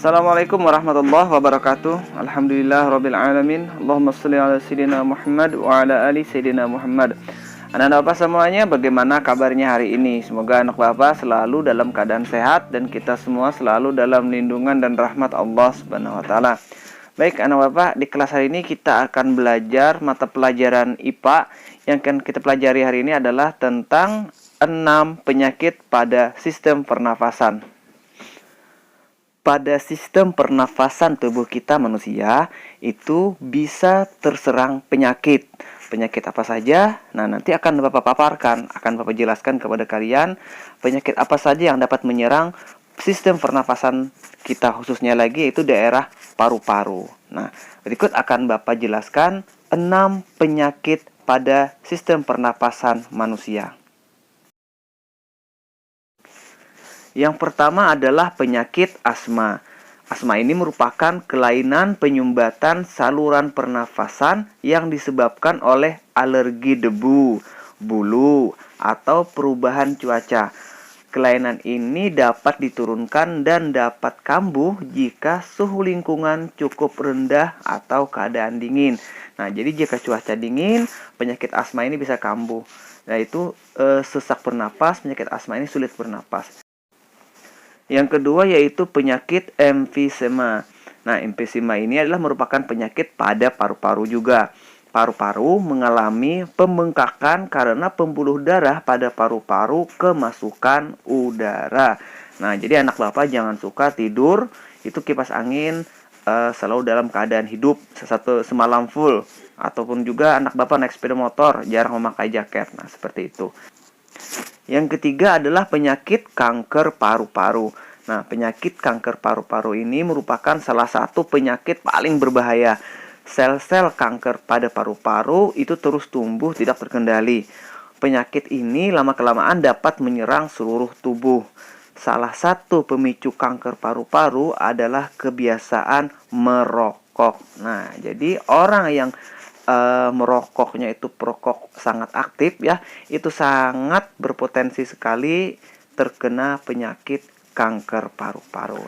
Assalamualaikum warahmatullahi wabarakatuh. Alhamdulillah rabbil alamin. Allahumma shalli ala sayyidina Muhammad wa ala ali sayyidina Muhammad. Anak-anak Bapak semuanya, bagaimana kabarnya hari ini? Semoga anak Bapak selalu dalam keadaan sehat dan kita semua selalu dalam lindungan dan rahmat Allah Subhanahu wa taala. Baik anak Bapak, di kelas hari ini kita akan belajar mata pelajaran IPA. Yang akan kita pelajari hari ini adalah tentang 6 penyakit pada sistem pernafasan. Pada sistem pernafasan tubuh kita manusia itu bisa terserang penyakit. Penyakit apa saja? Nah, nanti akan Bapak paparkan, akan Bapak jelaskan kepada kalian penyakit apa saja yang dapat menyerang sistem pernafasan kita, khususnya lagi yaitu daerah paru-paru. Nah, berikut akan Bapak jelaskan 6 penyakit pada sistem pernapasan manusia. Yang pertama adalah penyakit asma. Asma ini merupakan kelainan penyumbatan saluran pernafasan yang disebabkan oleh alergi debu, bulu, atau perubahan cuaca. Kelainan ini dapat diturunkan dan dapat kambuh jika suhu lingkungan cukup rendah atau keadaan dingin. Nah, jadi jika cuaca dingin, penyakit asma ini bisa kambuh. Yaitu sesak bernapas, penyakit asma ini sulit bernapas. Yang kedua yaitu penyakit emfisema. Nah, emfisema ini adalah merupakan penyakit pada paru-paru juga. Paru-paru mengalami pembengkakan karena pembuluh darah pada paru-paru kemasukan udara. Nah, jadi anak Bapak jangan suka tidur itu kipas angin selalu dalam keadaan hidup semalam full. Ataupun juga anak Bapak naik sepeda motor jarang memakai jaket. Nah, seperti itu. Yang ketiga adalah penyakit kanker paru-paru. Nah, penyakit kanker paru-paru ini merupakan salah satu penyakit paling berbahaya. Sel-sel kanker pada paru-paru itu terus tumbuh tidak terkendali. Penyakit ini lama-kelamaan dapat menyerang seluruh tubuh. Salah satu pemicu kanker paru-paru adalah kebiasaan merokok. Nah, jadi orang yang merokoknya itu perokok sangat aktif ya, itu sangat berpotensi sekali terkena penyakit kanker paru-paru.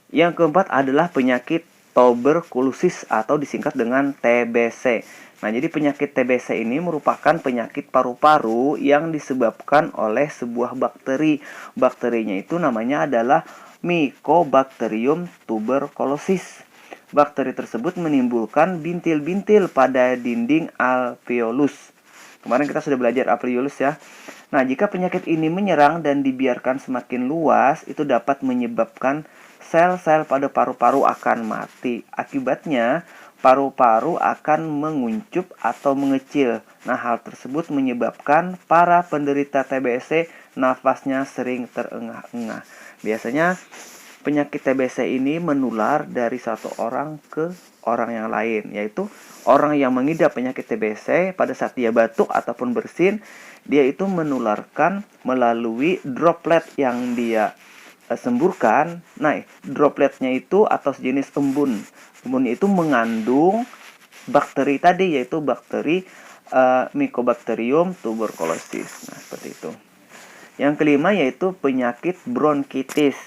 Yang keempat adalah penyakit tuberkulosis atau disingkat dengan TBC. Nah, jadi penyakit TBC ini merupakan penyakit paru-paru yang disebabkan oleh sebuah bakteri. Bakterinya itu namanya adalah Mycobacterium tuberculosis. Bakteri tersebut menimbulkan bintil-bintil pada dinding alveolus. Kemarin kita sudah belajar alveolus ya. Nah, jika penyakit ini menyerang dan dibiarkan semakin luas, itu dapat menyebabkan sel-sel pada paru-paru akan mati. Akibatnya, paru-paru akan menguncup atau mengecil. Nah, hal tersebut menyebabkan para penderita TBC nafasnya sering terengah-engah. Biasanya penyakit TBC ini menular dari satu orang ke orang yang lain, yaitu orang yang mengidap penyakit TBC pada saat dia batuk ataupun bersin, dia itu menularkan melalui droplet yang dia semburkan. Nah, dropletnya itu atau sejenis embun. Embun itu mengandung bakteri tadi, yaitu bakteri Mycobacterium tuberculosis. Nah, seperti itu. Yang kelima yaitu penyakit bronkitis.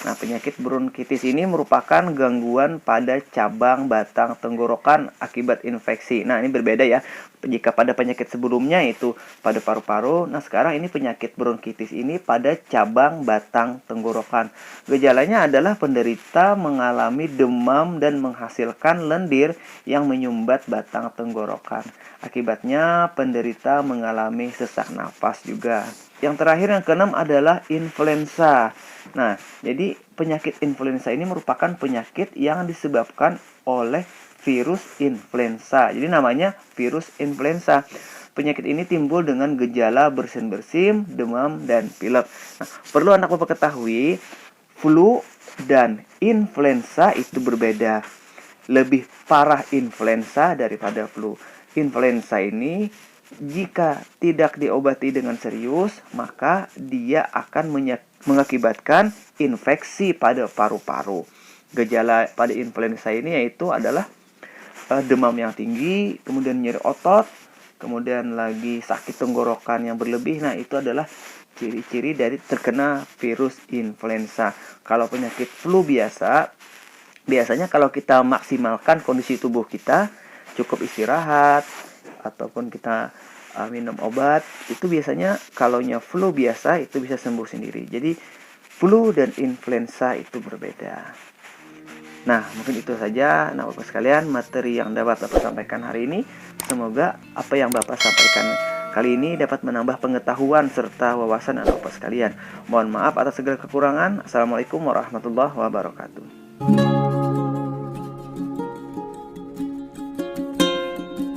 Nah, penyakit bronkitis ini merupakan gangguan pada cabang batang tenggorokan akibat infeksi. Nah, ini berbeda ya. Jika pada penyakit sebelumnya itu pada paru-paru, nah sekarang ini penyakit bronkitis ini pada cabang batang tenggorokan. Gejalanya adalah penderita mengalami demam dan menghasilkan lendir yang menyumbat batang tenggorokan. Akibatnya penderita mengalami sesak napas juga. Yang terakhir yang keenam adalah influenza. Nah, jadi penyakit influenza ini merupakan penyakit yang disebabkan oleh virus influenza. Jadi namanya virus influenza. Penyakit ini timbul dengan gejala bersin-bersin, demam, dan pilek. Nah, perlu anak Bapak ketahui, flu dan influenza itu berbeda. Lebih parah influenza daripada flu. Influenza ini jika tidak diobati dengan serius, maka dia akan mengakibatkan infeksi pada paru-paru. Gejala pada influenza ini yaitu adalah demam yang tinggi, kemudian nyeri otot, kemudian lagi sakit tenggorokan yang berlebih. Nah, itu adalah ciri-ciri dari terkena virus influenza. Kalau penyakit flu biasa Biasanya kalau kita maksimalkan kondisi tubuh kita, cukup istirahat, ataupun kita minum obat, itu biasanya kalaunya flu biasa itu bisa sembuh sendiri. Jadi flu dan influenza itu berbeda. Nah, mungkin itu saja Bapak sekalian materi yang dapat Bapak sampaikan hari ini. Semoga apa yang Bapak sampaikan kali ini dapat menambah pengetahuan serta wawasan Bapak sekalian. Mohon maaf atas segala kekurangan. Assalamualaikum warahmatullahi wabarakatuh.